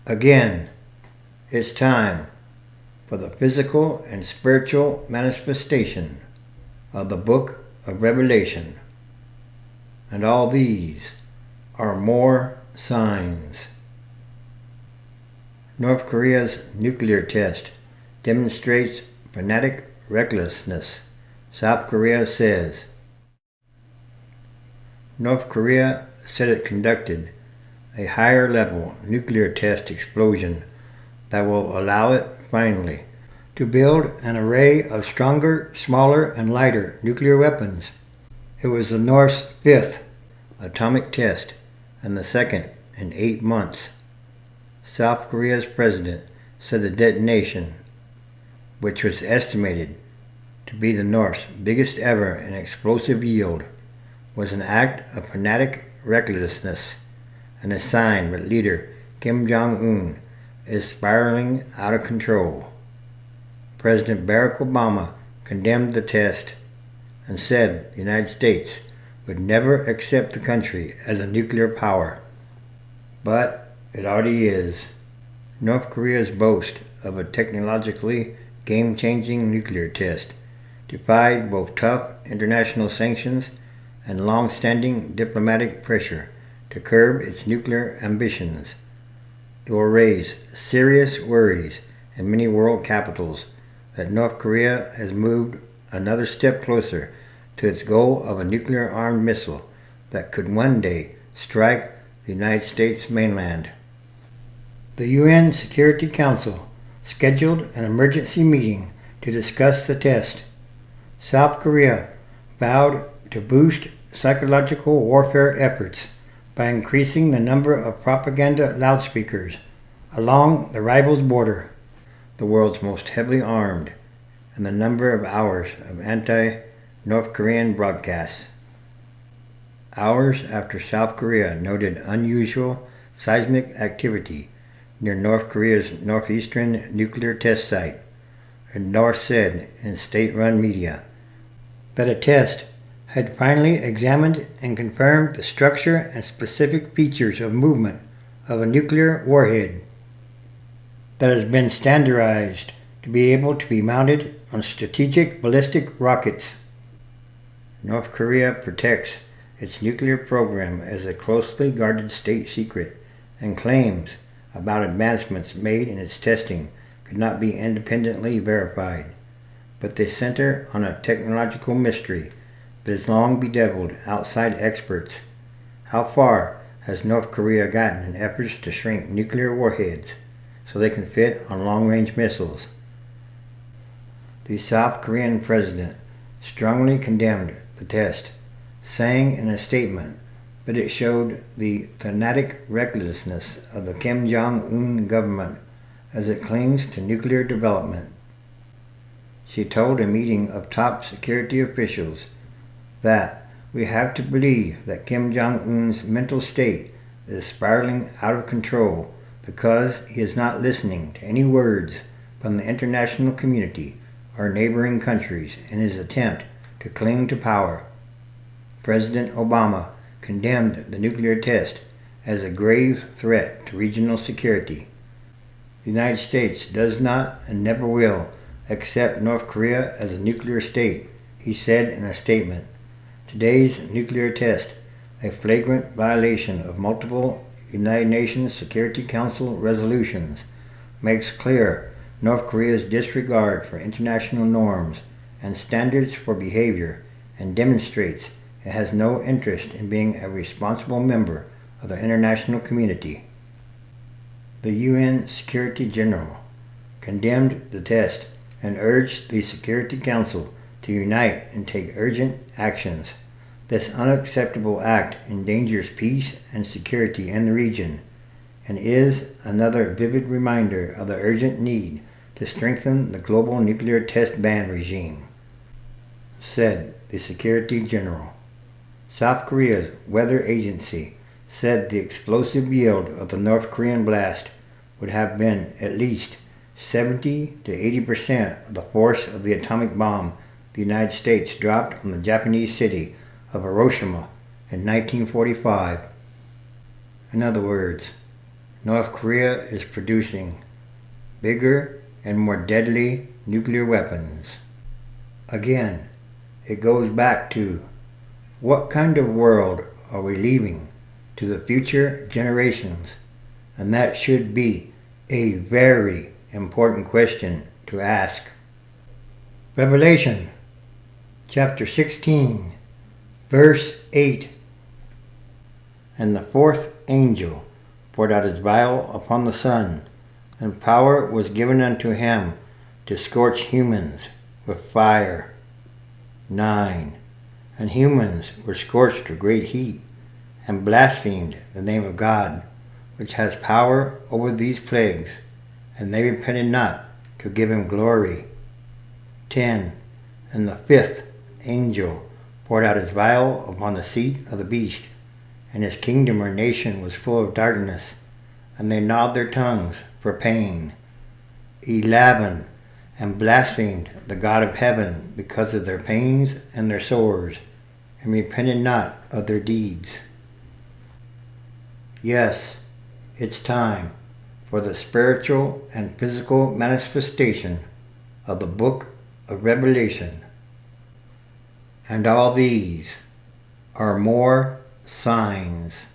Again, it's time for the physical and spiritual manifestation of the Book of Revelation. And all these are more signs. North Korea's nuclear test demonstrates fanatic recklessness, South Korea says. North Korea said it conducted a higher level nuclear test explosion that will allow it finally to build an array of stronger, smaller, and lighter nuclear weapons. It was the North's fifth atomic test and the second in 8 months. South Korea's president said the detonation, which was estimated to be the North's biggest ever in explosive yield, was an act of fanatic recklessness and a sign that leader Kim Jong-un is spiraling out of control. President Barack Obama condemned the test and said the United States would never accept the country as a nuclear power. But it already is. North Korea's boast of a technologically game-changing nuclear test defied both tough international sanctions and long-standing diplomatic pressure to curb its nuclear ambitions. It will raise serious worries in many world capitals that North Korea has moved another step closer to its goal of a nuclear-armed missile that could one day strike the United States mainland. The UN Security Council scheduled an emergency meeting to discuss the test. South Korea vowed to boost psychological warfare efforts by increasing the number of propaganda loudspeakers along the rival's border, the world's most heavily armed, and the number of hours of anti-North Korean broadcasts. Hours after South Korea noted unusual seismic activity near North Korea's northeastern nuclear test site, the North said in state-run media that a test had finally examined and confirmed the structure and specific features of movement of a nuclear warhead that has been standardized to be able to be mounted on strategic ballistic rockets. North Korea protects its nuclear program as a closely guarded state secret, and claims about advancements made in its testing could not be independently verified. But they center on a technological mystery that has long bedeviled outside experts. How far has North Korea gotten in efforts to shrink nuclear warheads so they can fit on long-range missiles? The South Korean president strongly condemned the test, saying in a statement that it showed the fanatic recklessness of the Kim Jong-un government as it clings to nuclear development. She told a meeting of top security officials that we have to believe that Kim Jong-un's mental state is spiraling out of control because he is not listening to any words from the international community or neighboring countries in his attempt to cling to power. President Obama condemned the nuclear test as a grave threat to regional security. The United States does not and never will accept North Korea as a nuclear state, he said in a statement. Today's nuclear test, a flagrant violation of multiple United Nations Security Council resolutions, makes clear North Korea's disregard for international norms and standards for behavior and demonstrates it has no interest in being a responsible member of the international community. The UN Secretary General condemned the test and urged the Security Council to unite and take urgent actions. This unacceptable act endangers peace and security in the region and is another vivid reminder of the urgent need to strengthen the global nuclear test ban regime, said the Secretary General. South Korea's weather agency said the explosive yield of the North Korean blast would have been at least 70 to 80% of the force of the atomic bomb the United States dropped on the Japanese city of Hiroshima in 1945. In other words, North Korea is producing bigger and more deadly nuclear weapons. Again, it goes back to what kind of world are we leaving to the future generations? And that should be a very important question to ask. Revelation chapter 16, verse 8. And the fourth angel poured out his vial upon the sun, and power was given unto him to scorch humans with fire. 9. And humans were scorched with great heat, and blasphemed the name of God, which has power over these plagues, and they repented not to give him glory. 10. And the fifth angel poured out his vial upon the seat of the beast, and his kingdom or nation was full of darkness, and they gnawed their tongues for pain. 11. And blasphemed the God of heaven because of their pains and their sores, and repented not of their deeds. Yes, it's time for the spiritual and physical manifestation of the book of Revelation. And all these are more signs.